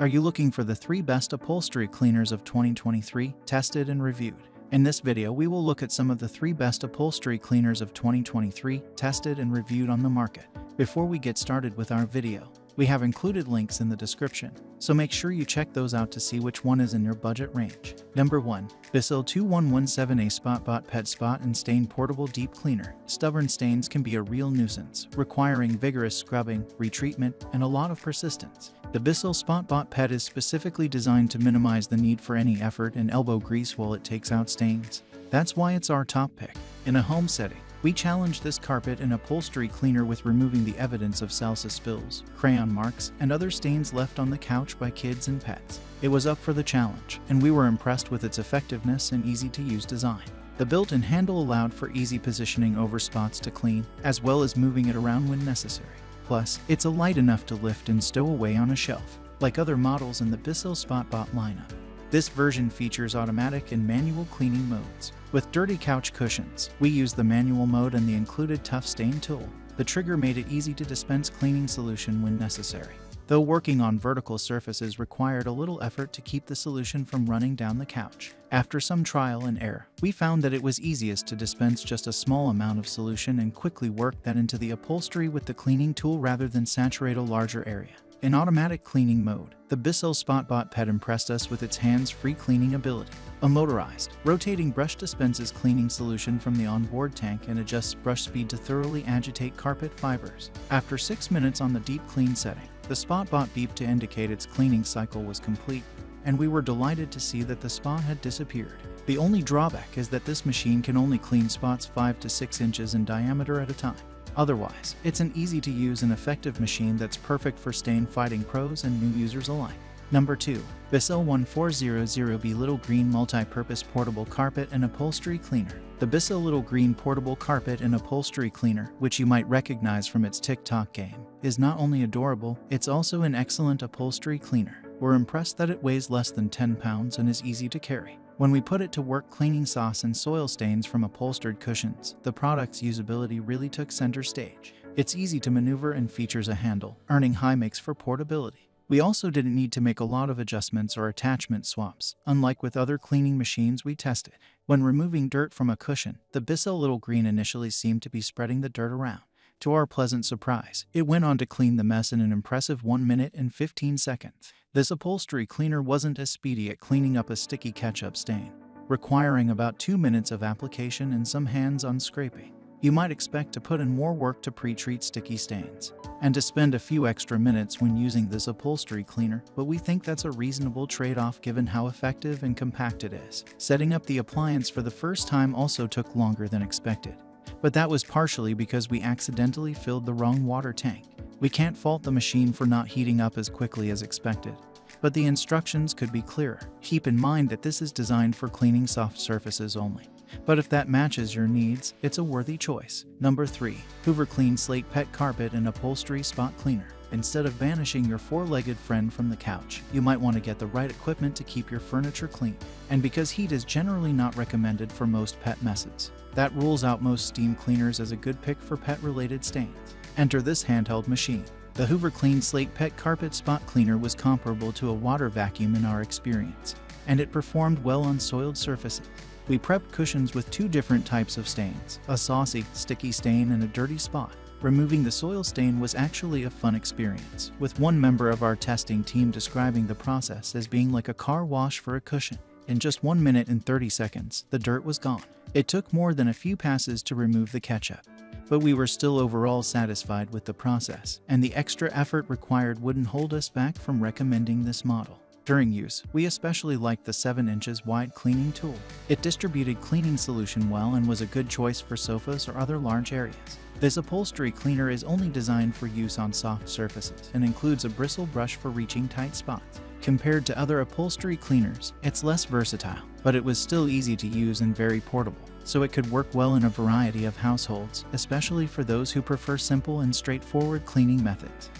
Are you looking for the 3 best upholstery cleaners of 2023, tested and reviewed? In this video, we will look at some of the 3 best upholstery cleaners of 2023, tested and reviewed on the market. Before we get started with our video, we have included links in the description, so make sure you check those out to see which one is in your budget range. Number 1. Bissell 2117A Spot Pet Spot and Stain Portable Deep Cleaner. Stubborn stains can be a real nuisance, requiring vigorous scrubbing, retreatment, and a lot of persistence. The Bissell Spot Pet is specifically designed to minimize the need for any effort and elbow grease while it takes out stains. That's why it's our top pick. In a home setting, we challenge this carpet and upholstery cleaner with removing the evidence of salsa spills, crayon marks, and other stains left on the couch by kids and pets. It was up for the challenge, and we were impressed with its effectiveness and easy-to-use design. The built-in handle allowed for easy positioning over spots to clean, as well as moving it around when necessary. Plus, it's light enough to lift and stow away on a shelf, like other models in the Bissell Spot lineup. This version features automatic and manual cleaning modes. With dirty couch cushions, we used the manual mode and the included tough stain tool. The trigger made it easy to dispense cleaning solution when necessary, though working on vertical surfaces required a little effort to keep the solution from running down the couch. After some trial and error, we found that it was easiest to dispense just a small amount of solution and quickly work that into the upholstery with the cleaning tool rather than saturate a larger area. In automatic cleaning mode, the Bissell Spot Pet impressed us with its hands-free cleaning ability. A motorized, rotating brush dispenses cleaning solution from the onboard tank and adjusts brush speed to thoroughly agitate carpet fibers. After 6 minutes on the deep clean setting, the Spot beeped to indicate its cleaning cycle was complete, and we were delighted to see that the spot had disappeared. The only drawback is that this machine can only clean spots 5 to 6 inches in diameter at a time. Otherwise, it's an easy-to-use and effective machine that's perfect for stain-fighting pros and new users alike. Number 2. Bissell 1400B Little Green Multi-Purpose Portable Carpet and Upholstery Cleaner. The Bissell Little Green Portable Carpet and Upholstery Cleaner, which you might recognize from its TikTok game, is not only adorable, it's also an excellent upholstery cleaner. We're impressed that it weighs less than 10 pounds and is easy to carry. When we put it to work cleaning sauce and soil stains from upholstered cushions, the product's usability really took center stage. It's easy to maneuver and features a handle, earning high marks for portability. We also didn't need to make a lot of adjustments or attachment swaps, unlike with other cleaning machines we tested. When removing dirt from a cushion, the Bissell Little Green initially seemed to be spreading the dirt around. To our pleasant surprise, it went on to clean the mess in an impressive 1 minute and 15 seconds. This upholstery cleaner wasn't as speedy at cleaning up a sticky ketchup stain, requiring about 2 minutes of application and some hands-on scraping. You might expect to put in more work to pre-treat sticky stains, and to spend a few extra minutes when using this upholstery cleaner, but we think that's a reasonable trade-off given how effective and compact it is. Setting up the appliance for the first time also took longer than expected, but that was partially because we accidentally filled the wrong water tank. We can't fault the machine for not heating up as quickly as expected, but the instructions could be clearer. Keep in mind that this is designed for cleaning soft surfaces only, but if that matches your needs, it's a worthy choice. Number 3. Hoover Clean Slate Pet Carpet and Upholstery Spot Cleaner. Instead of banishing your 4-legged friend from the couch, you might want to get the right equipment to keep your furniture clean. And because heat is generally not recommended for most pet messes, that rules out most steam cleaners as a good pick for pet-related stains. Enter this handheld machine. The Hoover Clean Slate Pet Carpet Spot Cleaner was comparable to a water vacuum in our experience, and it performed well on soiled surfaces. We prepped cushions with 2 different types of stains, a saucy, sticky stain and a dirty spot. Removing the soil stain was actually a fun experience, with one member of our testing team describing the process as being like a car wash for a cushion. In just 1 minute and 30 seconds, the dirt was gone. It took more than a few passes to remove the ketchup, but we were still overall satisfied with the process, and the extra effort required wouldn't hold us back from recommending this model. During use, we especially liked the 7 inches wide cleaning tool. It distributed cleaning solution well and was a good choice for sofas or other large areas. This upholstery cleaner is only designed for use on soft surfaces and includes a bristle brush for reaching tight spots. Compared to other upholstery cleaners, it's less versatile, but it was still easy to use and very portable, so it could work well in a variety of households, especially for those who prefer simple and straightforward cleaning methods.